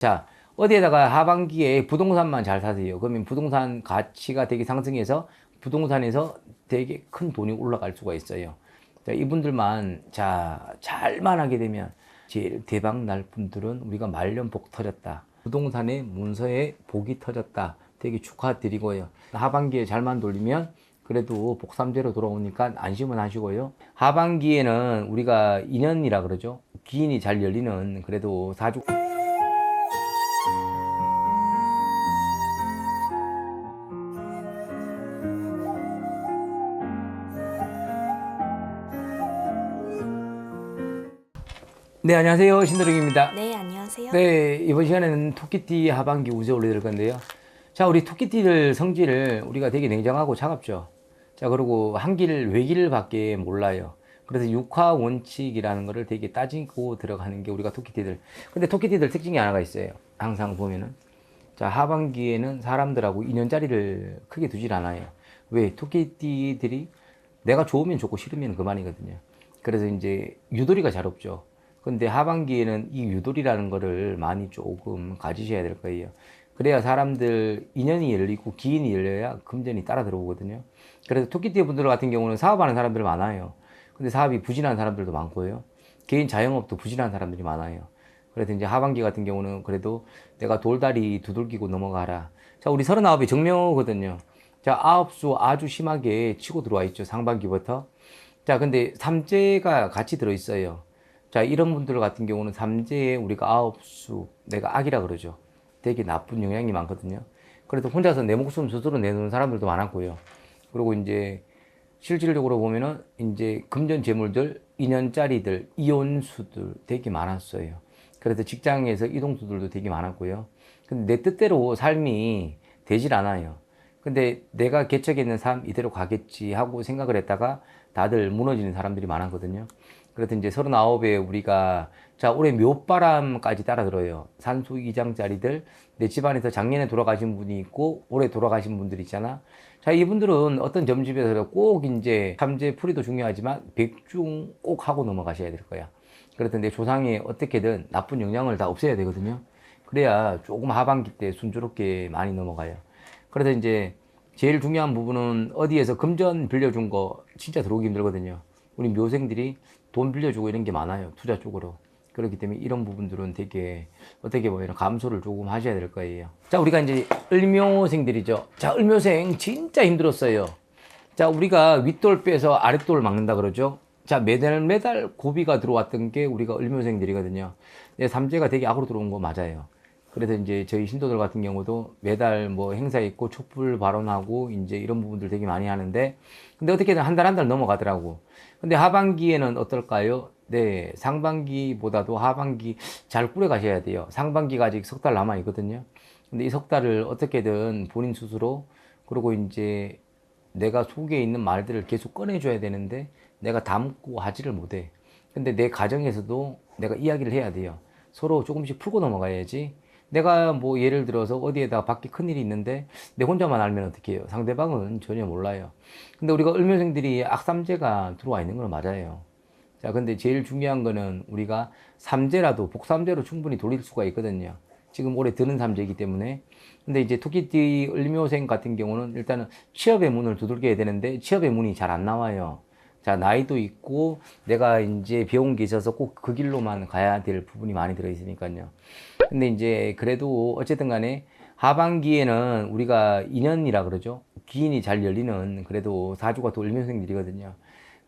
자, 어디에다가 하반기에 부동산만 잘 사세요. 그러면 부동산 가치가 되게 상승해서 부동산에서 되게 큰 돈이 올라갈 수가 있어요. 자, 이분들만 잘만 하게 되면 제일 대박 날 분들은 우리가 말년 복 터졌다. 부동산의 문서에 복이 터졌다. 되게 축하드리고요. 하반기에 잘만 돌리면 그래도 복삼재로 돌아오니까 안심은 하시고요. 하반기에는 우리가 인연이라 그러죠. 기인이 잘 열리는 그래도 사주. 네, 안녕하세요. 신도령입니다. 네, 안녕하세요. 네, 이번 시간에는 토끼띠 하반기 운세 올려드릴 건데요. 자, 우리 토끼띠들 성질을 우리가 되게 냉정하고 차갑죠. 자, 그리고 한길, 외길밖에 몰라요. 그래서 육화 원칙이라는 거를 되게 따지고 들어가는 게 우리가 토끼띠들. 근데 토끼띠들 특징이 하나가 있어요. 항상 보면은. 자, 하반기에는 사람들하고 인연자리를 크게 두질 않아요. 왜? 토끼띠들이 내가 좋으면 좋고 싫으면 그만이거든요. 그래서 이제 유도리가 잘 없죠. 근데 하반기에는 이 유도리라는 거를 많이 조금 가지셔야 될 거예요. 그래야 사람들 인연이 열리고 기인이 열려야 금전이 따라 들어오거든요. 그래서 토끼띠 분들 같은 경우는 사업하는 사람들 많아요. 근데 사업이 부진한 사람들도 많고요. 개인 자영업도 부진한 사람들이 많아요. 그래서 이제 하반기 같은 경우는 그래도 내가 돌다리 두들기고 넘어가라. 자, 우리 39이 정묘거든요. 자, 아홉수 아주 심하게 치고 들어와 있죠. 상반기부터. 자, 근데 삼재가 같이 들어있어요. 자, 이런 분들 같은 경우는 삼재에 우리가 아홉수, 내가 악이라 그러죠. 되게 나쁜 영향이 많거든요. 그래서 혼자서 내 목숨 스스로 내놓는 사람들도 많았고요. 그리고 이제 실질적으로 보면은 이제 금전 재물들, 인연짜리들, 이혼수들 되게 많았어요. 그래서 직장에서 이동수들도 되게 많았고요. 근데 내 뜻대로 삶이 되질 않아요. 근데 내가 개척했는 삶 이대로 가겠지 하고 생각을 했다가 다들 무너지는 사람들이 많았거든요. 그래서 이제 39에 우리가 자, 올해 묘바람까지 따라들어요. 산수 2장짜리들, 내 집안에서 작년에 돌아가신 분이 있고 올해 돌아가신 분들 있잖아. 자, 이분들은 어떤 점집에서 꼭 이제 삼재 풀이도 중요하지만 백중 꼭 하고 넘어가셔야 될 거야. 그래서 내 조상에 어떻게든 나쁜 영향을 다 없애야 되거든요. 그래야 조금 하반기 때 순조롭게 많이 넘어가요. 그래서 이제 제일 중요한 부분은 어디에서 금전 빌려준 거 진짜 들어오기 힘들거든요. 우리 묘생들이 돈 빌려주고 이런 게 많아요. 투자 쪽으로. 그렇기 때문에 이런 부분들은 되게 어떻게 보면 감소를 조금 하셔야 될 거예요. 자, 우리가 이제 을묘생들이죠. 자, 을묘생 진짜 힘들었어요. 자, 우리가 윗돌 빼서 아랫돌 막는다 그러죠. 자, 매달 고비가 들어왔던 게 우리가 을묘생들이거든요. 삼재가 되게 악으로 들어온 거 맞아요. 그래서 이제 저희 신도들 같은 경우도 매달 뭐 행사 있고 촛불 발언하고 이제 이런 부분들 되게 많이 하는데, 근데 어떻게든 한 달 넘어가더라고. 근데 하반기에는 어떨까요? 네, 상반기보다도 하반기 잘 꾸려 가셔야 돼요. 상반기가 아직 석 달 남아 있거든요. 근데 이 석 달을 어떻게든 본인 스스로, 그리고 이제 내가 속에 있는 말들을 계속 꺼내줘야 되는데 내가 담고 하지를 못해. 근데 내 가정에서도 내가 이야기를 해야 돼요. 서로 조금씩 풀고 넘어가야지. 내가 뭐 예를 들어서 어디에다 밖에 큰일이 있는데 내 혼자만 알면 어떻게 해요? 상대방은 전혀 몰라요. 근데 우리가 을묘생들이 악삼재가 들어와 있는 건 맞아요. 자, 근데 제일 중요한 거는 우리가 삼재라도 복삼재로 충분히 돌릴 수가 있거든요. 지금 올해 드는 삼재이기 때문에. 근데 이제 토끼띠 을묘생 같은 경우는 일단은 취업의 문을 두들겨야 되는데 취업의 문이 잘 안 나와요. 자, 나이도 있고 내가 이제 배운 게 있어서 꼭 그 길로만 가야 될 부분이 많이 들어있으니까요. 근데 이제 그래도 어쨌든 간에 하반기에는 우리가 인연이라 그러죠. 기인이 잘 열리는 그래도 사주가 또 을묘생들이거든요.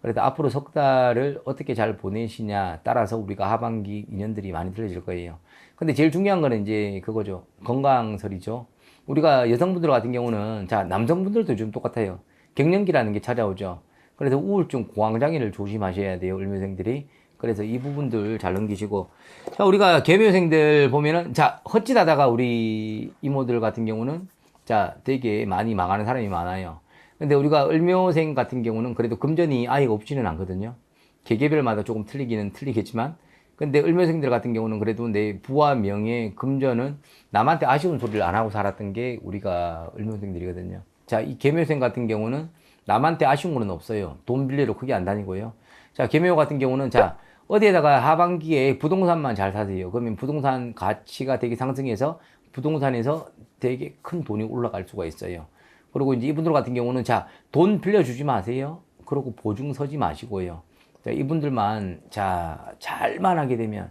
그래서 앞으로 석 달을 어떻게 잘 보내시냐 따라서 우리가 하반기 인연들이 많이 들어질 거예요. 근데 제일 중요한 거는 이제 그거죠. 건강설이죠. 우리가 여성분들 같은 경우는 자, 남성분들도 좀 똑같아요. 갱년기라는 게 찾아오죠. 그래서 우울증, 공황장애를 조심하셔야 돼요. 을묘생들이. 그래서 이 부분들 잘 넘기시고. 자, 우리가 개묘생들 보면은, 자, 헛짓하다가 우리 이모들 같은 경우는, 자, 되게 많이 망하는 사람이 많아요. 근데 우리가 을묘생 같은 경우는 그래도 금전이 아예 없지는 않거든요. 계계별마다 조금 틀리기는 틀리겠지만. 근데 을묘생들 같은 경우는 그래도 내 부와 명예, 금전은 남한테 아쉬운 소리를 안 하고 살았던 게 우리가 을묘생들이거든요. 자, 이 개묘생 같은 경우는 남한테 아쉬운 거는 없어요. 돈 빌리러 크게 안 다니고요. 자, 개묘 같은 경우는 자, 어디에다가 하반기에 부동산만 잘 사세요. 그러면 부동산 가치가 되게 상승해서 부동산에서 되게 큰 돈이 올라갈 수가 있어요. 그리고 이제 이분들 같은 경우는 자, 돈 빌려주지 마세요. 그리고 보증 서지 마시고요. 자, 이분들만 자, 잘만 하게 되면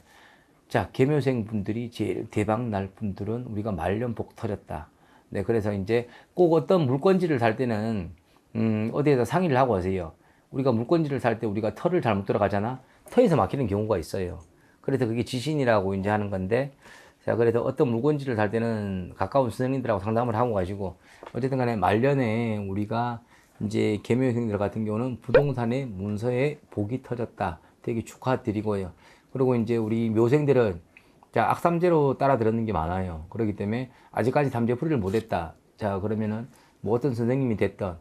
자, 개묘생 분들이 제일 대박 날 분들은 우리가 말년 복 터졌다. 네, 그래서 이제 꼭 어떤 물건지를 살 때는 어디에다 상의를 하고 하세요. 우리가 물건지를 살 때 우리가 터를 잘못 들어가잖아. 터에서 막히는 경우가 있어요. 그래서 그게 지신이라고 이제 하는 건데, 자, 그래서 어떤 물건지를 살 때는 가까운 선생님들하고 상담을 하고 가지고, 어쨌든 간에 말년에 우리가 이제 개묘생들 같은 경우는 부동산의 문서에 복이 터졌다. 되게 축하드리고요. 그리고 이제 우리 묘생들은 자, 악삼재로 따라 들었는 게 많아요. 그렇기 때문에 아직까지 삼재풀이를 못했다. 자, 그러면은 뭐 어떤 선생님이 됐던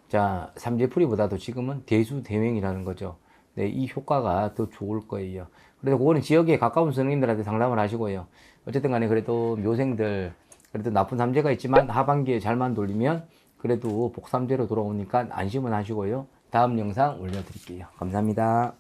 자, 삼재풀이보다도 지금은 대수대명이라는 거죠. 네, 이 효과가 더 좋을 거예요. 그래서 그거는 지역에 가까운 선생님들한테 상담을 하시고요. 어쨌든 간에 그래도 묘생들, 그래도 나쁜 삼재가 있지만 하반기에 잘만 돌리면 그래도 복삼재로 돌아오니까 안심은 하시고요. 다음 영상 올려드릴게요. 감사합니다.